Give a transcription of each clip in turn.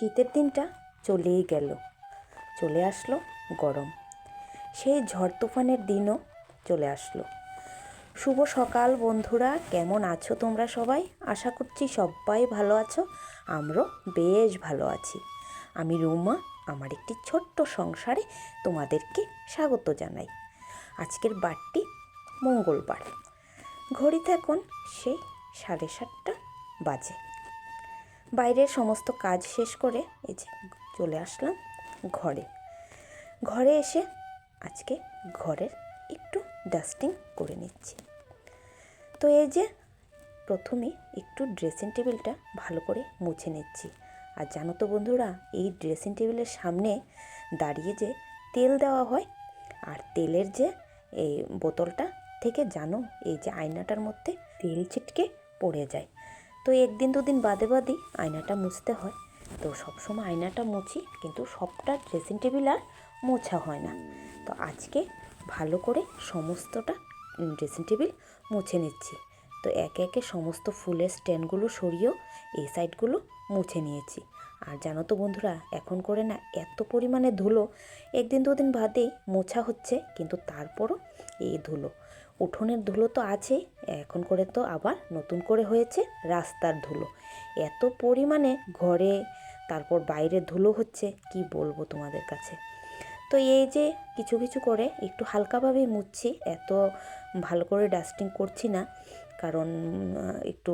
শীতের দিনটা চলেই গেল, চলে আসলো গরম। সেই ঝড় তুফানের দিনও চলে আসলো। শুভ সকাল বন্ধুরা, কেমন আছো তোমরা সবাই? আশা করছি সবাই ভালো আছো, আমরাও বেশ ভালো আছি। আমি রুমা, আমার একটি ছোট্ট সংসারে তোমাদেরকে স্বাগত জানাই। আজকের বারটি মঙ্গলবার, ঘড়িতে এখন সেই 7:30 বাজে। বাইরের সমস্ত কাজ শেষ করে এই যে চলে আসলাম ঘরে এসে আজকে ঘরের একটু ডাস্টিং করে নিচ্ছি। তো এই যে প্রথমে একটু ড্রেসিং টেবিলটা ভালো করে মুছে নিচ্ছি। আর জানো তো বন্ধুরা, এই ড্রেসিং টেবিলের সামনে দাঁড়িয়ে যে তেল দেওয়া হয়, আর তেলের যে এই বোতলটা থেকে জানো এই যে আয়নাটার মধ্যে তেল ছিটকে পড়ে যায়। তো একদিন দুদিন বাদে বাদে আয়নাটা মুছতে হয়। তো সবসময় আয়নাটা মুছি, কিন্তু সবটা ড্রেসিং টেবিল আর মোছা হয় না। তো আজকে ভালো করে সমস্তটা ড্রেসিং টেবিল মুছে নিচ্ছি। তো একে একে সমস্ত ফুলের স্ট্যান্ডগুলো সরিয়েও এই সাইডগুলো মুছে নিয়েছি। আর জানো তো বন্ধুরা, এখন করে না এত পরিমাণে ধুলো, একদিন দুদিন বাদেই মোছা হচ্ছে, কিন্তু তারপরও এই ধুলো, উঠোনের ধুলো তো আছেই, এখন করে তো আবার নতুন করে হয়েছে রাস্তার ধুলো। এত পরিমাণে ঘরে তারপর বাইরে ধুলো হচ্ছে, কি বলবো তোমাদের কাছে। তো এই যে কিছু কিছু করে একটু হালকাভাবেই মুছছি, এত ভালো করে ডাস্টিং করছি না, কারণ একটু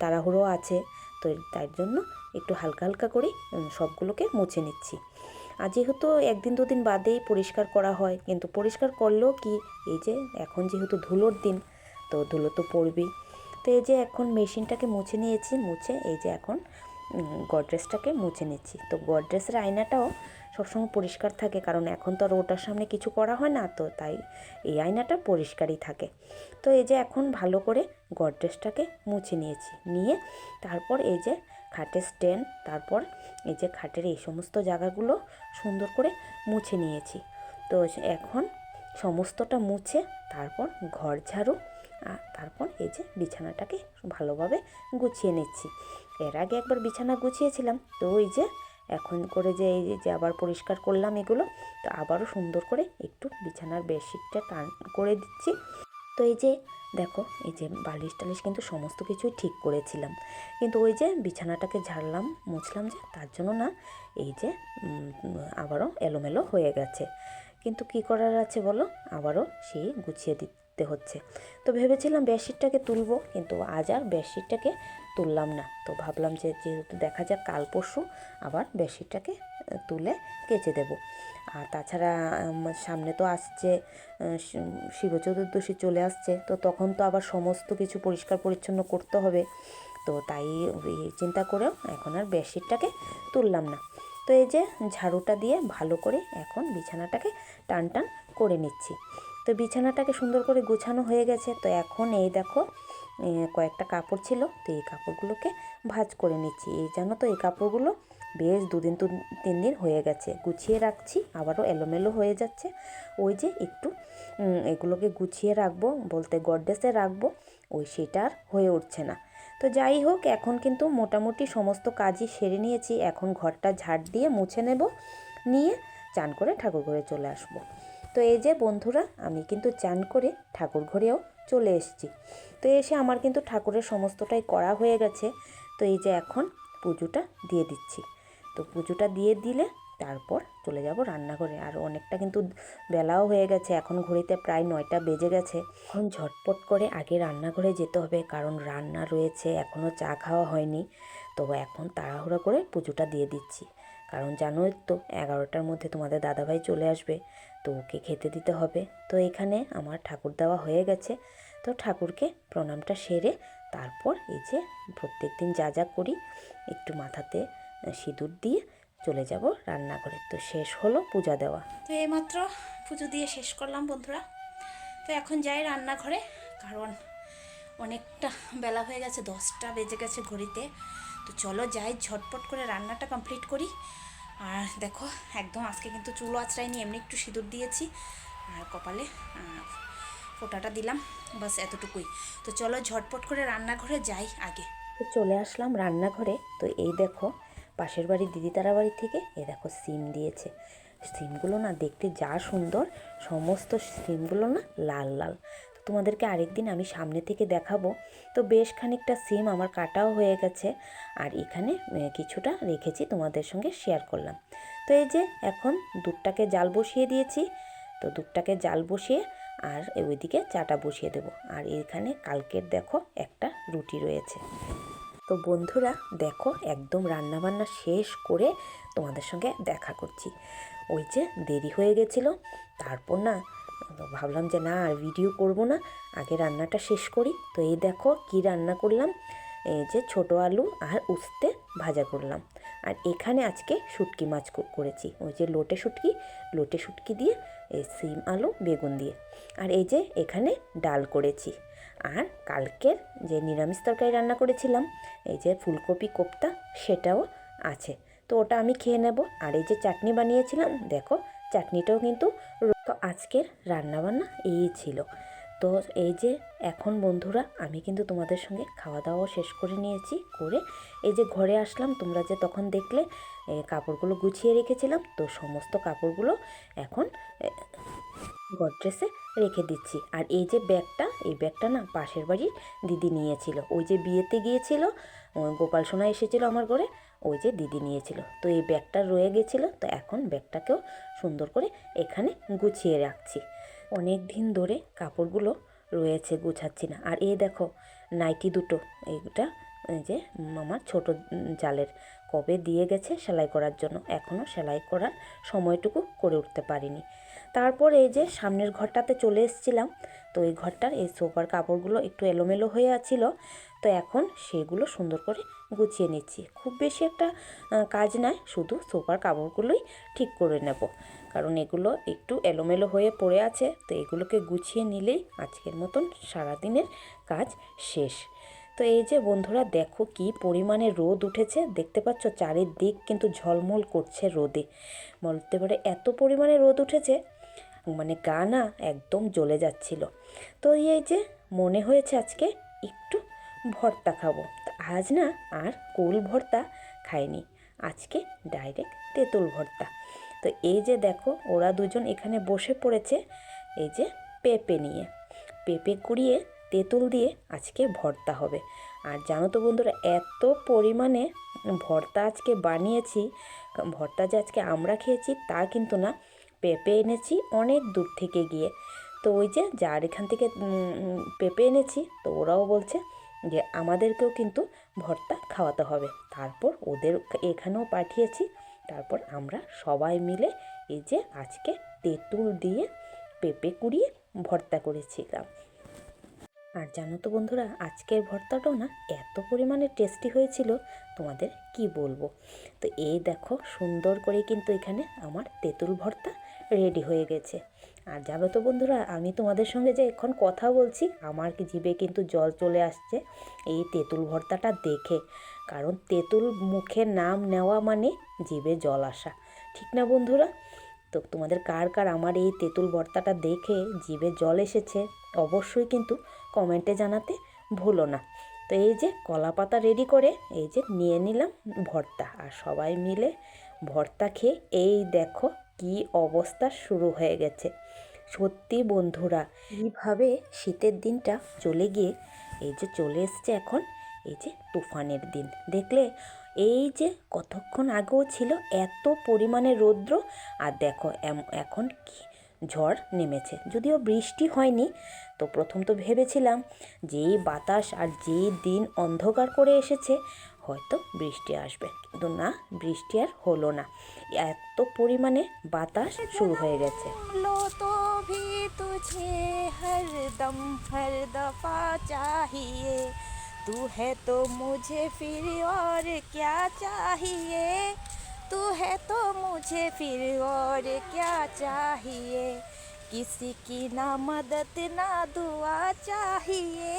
তাড়াহুড়ো আছে। তো তার জন্য একটু হালকা হালকা করে সবগুলোকে মুছে নিচ্ছি। আর যেহেতু একদিন দুদিন বাদেই পরিষ্কার করা হয়, কিন্তু পরিষ্কার করলেও কি, এই যে এখন যেহেতু ধুলোর দিন, তো ধুলো তো পড়বেই। তো এই যে এখন মেশিনটাকে মুছে নিয়েছি, মুছে এই যে এখন গডরেজটাকে মুছে নিচ্ছি। তো গডরেজের আয়নাটাও সবসময় পরিষ্কার থাকে, কারণ এখন তো আর ওটার সামনে কিছু করা হয় না, তো তাই এই আয়নাটা পরিষ্কারই থাকে। তো এই যে এখন ভালো করে গডরেজটাকে মুছে নিয়ে তারপর এই যে খাটের স্ট্যান্ড, তারপর এই যে খাটের এই সমস্ত জায়গাগুলো সুন্দর করে মুছে নিয়েছি। তো এখন সমস্তটা মুছে তারপর ঘর ঝাড়ু, আর তারপর এই যে বিছানাটাকে ভালোভাবে গুছিয়ে নিচ্ছি। এর আগে একবার বিছানা গুছিয়েছিলাম, তো ওই যে এখন করে যে এই যে আবার পরিষ্কার করলাম এগুলো, তো আবারও সুন্দর করে একটু বিছানার বেডশিটটা টান করে দিচ্ছি। তো এই যে দেখো, এই যে বালিশ টালিশ কিন্তু সমস্ত কিছুই ঠিক করেছিলাম, কিন্তু ওই যে বিছানাটাকে ঝাড়লাম মুছলাম যে, তার জন্য না এই যে আবারও এলোমেলো হয়ে গেছে। কিন্তু কি করার আছে বলো, আবারও সেই গুছিয়ে দিতে হচ্ছে। তো ভেবেছিলাম বেডশিটটাকে তুলবো, কিন্তু আজ আর বেডশিটটাকে তুললাম না। তো ভাবলাম যে যেহেতু দেখা যাক কাল পরশু আবার বেডশিটটাকে তুলে কেচে দেবো। আর তাছাড়া সামনে তো আসছে শিব চতুর্দশী চলে আসছে, তো তখন তো আবার সমস্ত কিছু পরিষ্কার পরিচ্ছন্ন করতে হবে। তো তাই চিন্তা করেও এখন আর বেডশিটটাকে তুললাম না। তো এই যে ঝাড়ুটা দিয়ে ভালো করে এখন বিছানাটাকে টান টান করে নিচ্ছি। তো বিছানাটাকে সুন্দর করে গোছানো হয়ে গেছে। তো এখন এই দেখো কয়েকটা কাপড় ছিল, তো এই কাপড়গুলোকে ভাঁজ করে নিচ্ছি। এই জানো তো এই কাপড়গুলো বেশ 2-3 দিন হয়ে গেছে, গুছিয়ে রাখছি আবারও এলোমেলো হয়ে যাচ্ছে। ওই যে একটু এগুলোকে গুছিয়ে রাখবো বলতে গডরেজে রাখবো, ওই সেটা আর হয়ে উঠছে না। তো যাই হোক, এখন কিন্তু মোটামুটি সমস্ত কাজই সেরে নিয়েছি। এখন ঘরটা ঝাড় দিয়ে মুছে নেব, নিয়ে চান করে ঠাকুর ঘরে চলে আসব। তো এই যে বন্ধুরা, আমি কিন্তু চান করে ঠাকুর ঘরেও চলে এসেছি। তো এসে আমার কিন্তু ঠাকুরের সমস্তটাই করা হয়ে গেছে। তো এই যে এখন পুজোটা দিয়ে দিচ্ছি। তো পুজোটা দিয়ে দিলে তারপর চলে যাব রান্নাঘরে। আর অনেকটা কিন্তু বেলাও হয়ে গেছে, এখন ঘড়িতে প্রায় 9টা বেজে গেছে। এখন ঝটপট করে আগে রান্নাঘরে যেতে হবে, কারণ রান্না রয়েছে, এখনও চা খাওয়া হয়নি। তো এখন তাড়াহুড়ো করে পুজোটা দিয়ে দিচ্ছি, কারণ জানোই তো 11টার মধ্যে তোমাদের দাদাভাই চলে আসবে, তো ওকে খেতে দিতে হবে। তো এখানে আমার ঠাকুর দেওয়া হয়ে গেছে। তো ঠাকুরকে প্রণামটা সেরে তারপর এই যে প্রত্যেক দিন যা যা করি, একটু মাথাতে সিঁদুর দিয়ে চলে যাব রান্নাঘরে। তো শেষ হলো পূজা দেওয়া। তো এইমাত্র পুজো দিয়ে শেষ করলাম বন্ধুরা। তো এখন যাই রান্নাঘরে, কারণ অনেকটা বেলা হয়ে গেছে, 10টা বেজে গেছে ঘড়িতে। তো চলো যাই, ঝটপট করে রান্নাটা কমপ্লিট করি। আর দেখো একদম আজকে কিন্তু চুলও আঁচড়াইনি, এমনি একটু সিঁদুর দিয়েছি আর কপালে ফোঁটাটা দিলাম, বাস এতটুকুই। তো চলো ঝটপট করে রান্নাঘরে যাই আগে। তো চলে আসলাম রান্নাঘরে। তো এই দেখো পাশের বাড়ির দিদি তারা বাড়ি থেকে দেখো সিম দিয়েছে। সিমগুলো না দেখতে যা সুন্দর, সমস্ত সিমগুলো না লাল লাল। তোমাদেরকে আরেকদিন আমি সামনে থেকে দেখাবো। তো বেশ খানিকটা সিম আমার কাটাও হয়ে গেছে, আর এখানে কিছুটা রেখেছি, তোমাদের সঙ্গে শেয়ার করলাম। তো এই যে এখন দুধটাকে জাল বসিয়ে দিয়েছি। তো দুধটাকে জাল বসিয়ে আর ওইদিকে চাটা বসিয়ে দেবো। আর এখানে কালকের দেখো একটা রুটি রয়েছে। তো বন্ধুরা দেখো একদম রান্নাবান্না শেষ করে তোমাদের সঙ্গে দেখা করছি। ওই যে দেরি হয়ে গেছিলো, তারপর না ভাবলাম যে না আর ভিডিও করব না, আগে রান্নাটা শেষ করি। তো এই দেখো কি রান্না করলাম, এই যে ছোটো আলু আর উস্তে ভাজা করলাম। আর এখানে আজকে শুটকি মাছ করেছি, ওই যে লোটে শুটকি দিয়ে এই সিম আলু বেগুন দিয়ে। আর এই যে এখানে ডাল করেছি। আর কালকের যে নিরামিষ তরকারি রান্না করেছিলাম, এই যে ফুলকপি কোপ্তা, সেটাও আছে। তো ওটা আমি খেয়ে নেব। আর এই যে চাটনি বানিয়েছিলাম, দেখো চাটনিটাও কিন্তু। তো আজকের রান্নাবান্না এই ছিল। তো এই যে এখন বন্ধুরা আমি কিন্তু তোমাদের সঙ্গে খাওয়া দাওয়াও শেষ করে নিয়েছি। করে এই যে ঘরে আসলাম, তোমরা যে তখন দেখলে কাপড়গুলো গুছিয়ে রেখেছিলাম, তো সমস্ত কাপড়গুলো এখন গডরেজে রেখে দিচ্ছি। আর এই যে এই ব্যাগটা না পাশের বাড়ির দিদি নিয়েছিল, ওই যে বিয়েতে গিয়েছিল, গোপাল সোনা এসেছিল আমার ঘরে, ওই যে দিদি নিয়েছিল। তো এই ব্যাগটা রয়ে গেছিলো, তো এখন ব্যাগটাকেও সুন্দর করে এখানে গুছিয়ে রাখছি। অনেক দিন ধরে কাপড়গুলো রয়েছে, গুছাচ্ছি না। আর এই দেখো নাইটি দুটো, এইটা এই যে আমার ছোট জালের কবে দিয়ে গেছে সেলাই করার জন্য, এখনও সেলাই করার সময়টুকু করে উঠতে পারিনি। তারপর এই যে সামনের ঘরটাতে চলে এসেছিলাম। তো এই ঘরটার এই সোফার কাপড়গুলো একটু এলোমেলো হয়ে আছিল, তো এখন সেগুলো সুন্দর করে গুছিয়ে নিচ্ছি। খুব বেশি একটা কাজ নয়, শুধু সোফার কাপড়গুলোই ঠিক করে নেব, কারণ এগুলো একটু এলোমেলো হয়ে পড়ে আছে। তো এগুলোকে গুছিয়ে নিলেই আজকের মতন সারাদিনের কাজ শেষ। তো এই যে বন্ধুরা দেখো কি পরিমাণে রোদ উঠেছে, দেখতে পাচ্ছ চারিদিক কিন্তু ঝলমল করছে রোদে। বলতে পারে এত পরিমাণে রোদ উঠেছে, মানে গা না একদম জ্বলে যাচ্ছিল। তো এই যে মনে হয়েছে আজকে একটু ভর্তা খাবো। তো আজ না আর কুল ভর্তা খাইনি, আজকে ডাইরেক্ট তেঁতুল ভর্তা। তো এই যে দেখো ওরা দুজন এখানে বসে পড়েছে, এই যে পেঁপে নিয়ে, পেঁপে কুড়িয়ে তেঁতুল দিয়ে আজকে ভর্তা হবে। আর জানো তো বন্ধুরা এত পরিমাণে ভর্তা আজকে বানিয়েছি, ভর্তা যে আজকে আমরা খেয়েছি তা কিন্তু না, পেঁপে এনেছি অনেক দূর থেকে গিয়ে। তো ওই যে যার এখান থেকে পেঁপে এনেছি, তো ওরাও বলছে যে আমাদেরকেও কিন্তু ভর্তা খাওয়াতে হবে। তারপর ওদের এখানেও পাঠিয়েছি। তারপর আমরা সবাই মিলে এই যে আজকে তেঁতুল দিয়ে পেঁপে কুড়িয়ে ভর্তা করেছিলাম। আর জানো তো বন্ধুরা আজকের ভর্তাটাও না এত পরিমাণে টেস্টি হয়েছিল, তোমাদের কি বলবো। তো এই দেখো সুন্দর করে কিন্তু এখানে আমার তেঁতুল ভর্তা রেডি হয়ে গেছে। আর জানো তো বন্ধুরা আমি তোমাদের সঙ্গে যে এখন কথা বলছি, আমার জিভে কিন্তু জল চলে আসছে এই তেঁতুল ভর্তাটা দেখে। কারণ তেঁতুল মুখে নাম নেওয়া মানে জিভে জল আসা, ঠিক না বন্ধুরা? তো তোমাদের কার কার আমার এই তেঁতুল ভর্তাটা দেখে জিভে জল এসেছে অবশ্যই কিন্তু কমেন্টে জানাতে ভুলো না। তো এই যে কলা পাতা রেডি করে এই যে নিয়ে নিলাম ভর্তা, আর সবাই মিলে ভর্তা খেয়ে এই দেখো কি অবস্থা শুরু হয়ে গেছে। সত্যি বন্ধুরা এইভাবে শীতের দিনটা চলে গিয়ে এই যে চলে এসছে এখন এই যে তুফানের দিন। দেখলে এই যে কতক্ষণ আগেও ছিল এত পরিমাণে রৌদ্র, আর দেখো এখন কি ঝড় নেমেছে। যদিও বৃষ্টি হয়নি, তো প্রথম তো ভেবেছিলাম যেই বাতাস আর যেই দিন অন্ধকার করে এসেছে হয়তো বৃষ্টি আসবে, কিন্তু না, বৃষ্টি আর হলো না। এত পরিমাণে বাতাস শুরু হয়ে গেছে। তো भी तुझे हर दम हर दफा चाहिए, तू है तो मुझे फिर और क्या चाहिए, तू है तो मुझे फिर और क्या चाहिए, किसी की ना मदद ना दुआ चाहिए,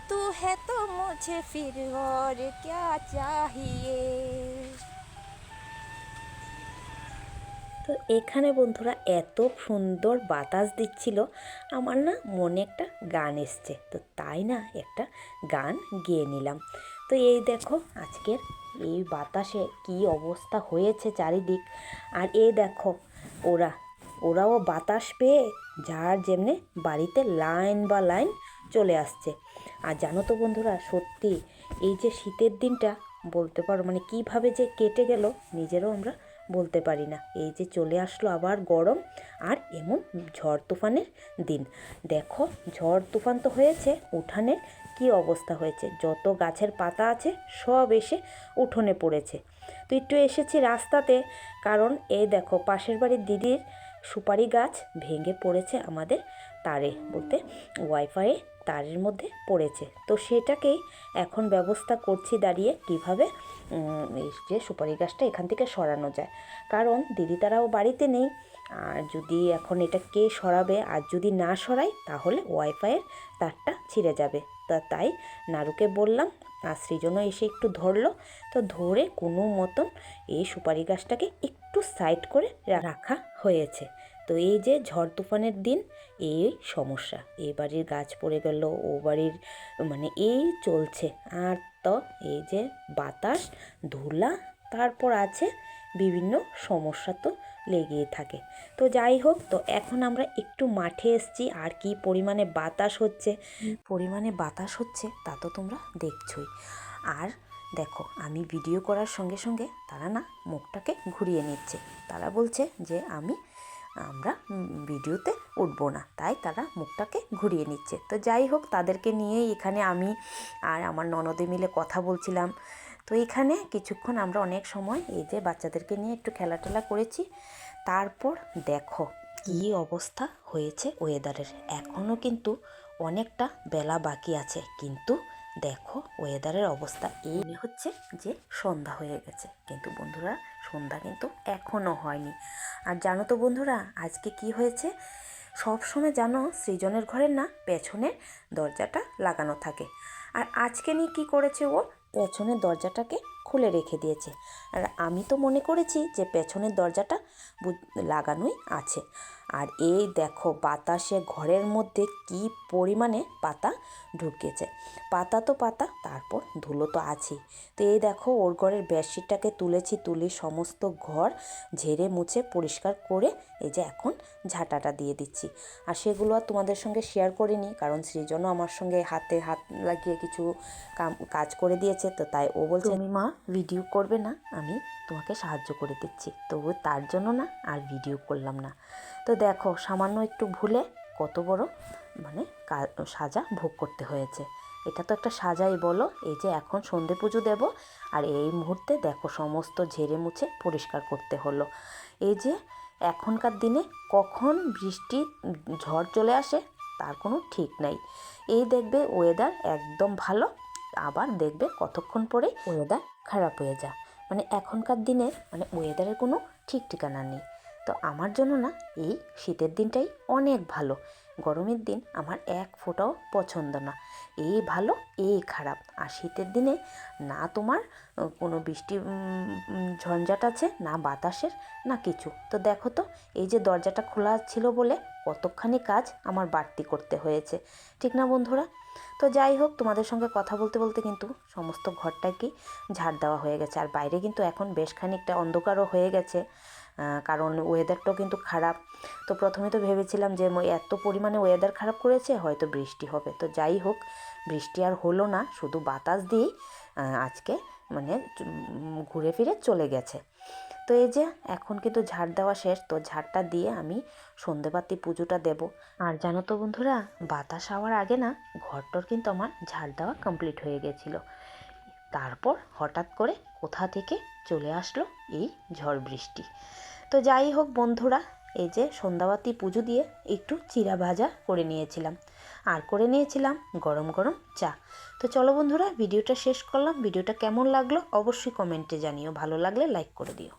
तू है तो मुझे फिर और क्या चाहिए। তো তো এখানে বন্ধুরা এত সুন্দর বাতাস দিচ্ছিল, আমার না মনে একটা গান এসছে, তো তাই না একটা গান গেয়ে নিলাম। তো এই দেখো আজকের এই বাতাসে কি অবস্থা হয়েছে চারিদিক। আর এই দেখো ওরাও বাতাস পেয়ে যার যেমনি বাড়িতে লাইন বা লাইন চলে আসছে। আর জানো তো বন্ধুরা, সত্যি এই যে শীতের দিনটা বলতে পারো মানে কিভাবে যে কেটে গেল নিজেরও আমরা বলতে পারি না। এই যে চলে আসলো আবার গরম আর এমন ঝড় তুফানের দিন। দেখো ঝড় তুফান তো হয়েছে, উঠানের কি অবস্থা হয়েছে, যত গাছের পাতা আছে সব এসে উঠোনে পড়েছে। তো একটু এসেছি রাস্তাতে, কারণ এই দেখো পাশের বাড়ির দিদির সুপারি গাছ ভেঙে পড়েছে আমাদের তারে, বলতে ওয়াইফাই তারের মধ্যে পড়েছে। তো সেটাকেই এখন ব্যবস্থা করছি দাঁড়িয়ে কিভাবে এই যে সুপারি গাছটা এখান থেকে সরানো যায়, কারণ দিদি তারাও বাড়িতে নেই। আর যদি এখন এটা কে সরাবে, আর যদি না সরাই তাহলে ওয়াইফাইয়ের তারটা ছিঁড়ে যাবে। তাই নারুকে বললাম, আর সৃজনও এসে একটু ধরলো। তো ধরে কোনো মতন এই সুপারি গাছটাকে একটু সাইড করে রাখা হয়েছে। তো এই যে ঝড় তুফানের দিন এই সমস্যা, এই বাড়ির গাছ পড়ে গেল, ও বাড়ির মানে এই চলছে। আর তো এই যে বাতাস ধুলা, তারপর আছে বিভিন্ন সমস্যা তো লেগেই থাকে। তো যাই হোক, তো এখন আমরা একটু মাঠে এসেছি, আর কি পরিমাণে বাতাস হচ্ছে তা তো তোমরা দেখছোই। আর দেখো আমি ভিডিও করার সঙ্গে সঙ্গে তারা না মুখটাকে ঘুরিয়ে নিচ্ছে, তারা বলছে যে আমরা ভিডিওতে উঠবো না, তাই তারা মুখটাকে ঘুরিয়ে নিচ্ছে। তো যাই হোক, তাদেরকে নিয়েই এখানে আমি আর আমার ননদে মিলে কথা বলছিলাম। তো এখানে কিছুক্ষণ আমরা অনেক সময় এই যে বাচ্চাদেরকে নিয়ে একটু খেলাটেলা করেছি। তারপর দেখো কী অবস্থা হয়েছে ওয়েদারের। এখনও কিন্তু অনেকটা বেলা বাকি আছে, কিন্তু দেখো ওয়েদারের অবস্থা এই মনে হচ্ছে যে সন্ধ্যা হয়ে গেছে, কিন্তু বন্ধুরা সন্ধ্যা কিন্তু এখনও হয়নি। আর জানো তো বন্ধুরা আজকে কি হয়েছে, সব সময় জানো সৃজনের ঘরের না পেছনের দরজাটা লাগানো থাকে, আর আজকে নিয়ে কী করেছে, ও পেছনের দরজাটাকে খুলে রেখে দিয়েছে। আর আমি তো মনে করেছি যে পেছনের দরজাটা লাগানোই আছে। আর এই দেখো বাতাসে ঘরের মধ্যে কি পরিমাণে পাতা ঢুকেছে, পাতা তো পাতা, তারপর ধুলো তো আছেই। তো এই দেখো ওর ঘরের বেডশিটটাকে তুলে সমস্ত ঘর ঝেড়ে মুছে পরিষ্কার করে এই যে এখন ঝাঁটাটা দিয়ে দিচ্ছি। আর সেগুলো আর তোমাদের সঙ্গে শেয়ার করিনি, কারণ সৃজনও আমার সঙ্গে হাতে হাত লাগিয়ে কিছু কাজ করে দিয়েছে। তো তাই ও বলছে, তুমি মা ভিডিও করবে না, আমি তোমাকে সাহায্য করে দিচ্ছি। তো তার জন্য না আর ভিডিও করলাম না। তো দেখো সামান্য একটু ভুলে কত বড় মানে সাজা ভোগ করতে হয়েছে। এটা তো একটা সাজাই বলো। এই যে এখন সন্ধে পুজো দেব, আর এই মুহূর্তে দেখো সমস্ত ঝেড়ে মুছে পরিষ্কার করতে হলো। এই যে এখনকার দিনে কখন বৃষ্টি ঝড় চলে আসে তার কোনো ঠিক নাই। এই দেখবে ওয়েদার একদম ভালো, আবার দেখবে কতক্ষণ পরে ওয়েদার খারাপ হয়ে যায়। মানে এখনকার দিনে মানে ওয়েদারের কোনো ঠিক ঠিকানা নেই। তো আমার জন্য না এই শীতের দিনটাই অনেক ভালো। গরমের দিন আমার এক ফোঁটাও পছন্দ না। এই ভালো এই খারাপ। আর শীতের দিনে না তোমার কোনো বৃষ্টি ঝঞ্ঝাট আছে, না বাতাসের, না কিছু। তো দেখো তো এই যে দরজাটা খোলা ছিল বলে কতখানি কাজ আমার বাড়তি করতে হয়েছে, ঠিক না বন্ধুরা? তো যাই হোক, তোমাদের সঙ্গে কথা বলতে বলতে কিন্তু সমস্ত ঘরটাকে ঝাড় দেওয়া হয়ে গেছে। আর বাইরে কিন্তু এখন বেশ খানিকটা অন্ধকারও হয়ে গেছে, কারণ ওয়েদারটাও কিন্তু খারাপ। তো প্রথমে তো ভেবেছিলাম যে এত পরিমাণে ওয়েদার খারাপ করেছে হয়তো বৃষ্টি হবে। তো যাই হোক, বৃষ্টি আর হলো না, শুধু বাতাস দিয়েই আজকে মানে ঘুরে ফিরে চলে গেছে। তো এই যে এখন কিন্তু ঝাড় দেওয়া শেষ, তো ঝাড়টা দিয়ে আমি সন্ধেবাতি পুজোটা দেব। আর জানো তো বন্ধুরা, বাতাস হওয়ার আগে না ঘরটার কিন্তু আমার ঝাড় দেওয়া কমপ্লিট হয়ে গেছিলো। তারপর হঠাৎ করে কোথা থেকে চলে আসলো এই ঝড় বৃষ্টি। তো যাই হোক বন্ধুরা, এই যে সন্ধ্যাবাতি পুজো দিয়ে একটু চিড়া ভাজা করে নিয়েছিলাম, আর করে নিয়েছিলাম গরম গরম চা। তো চলো বন্ধুরা, ভিডিওটা শেষ করলাম। ভিডিওটা কেমন লাগলো অবশ্যই কমেন্টে জানিও, ভালো লাগলে লাইক করে দিও।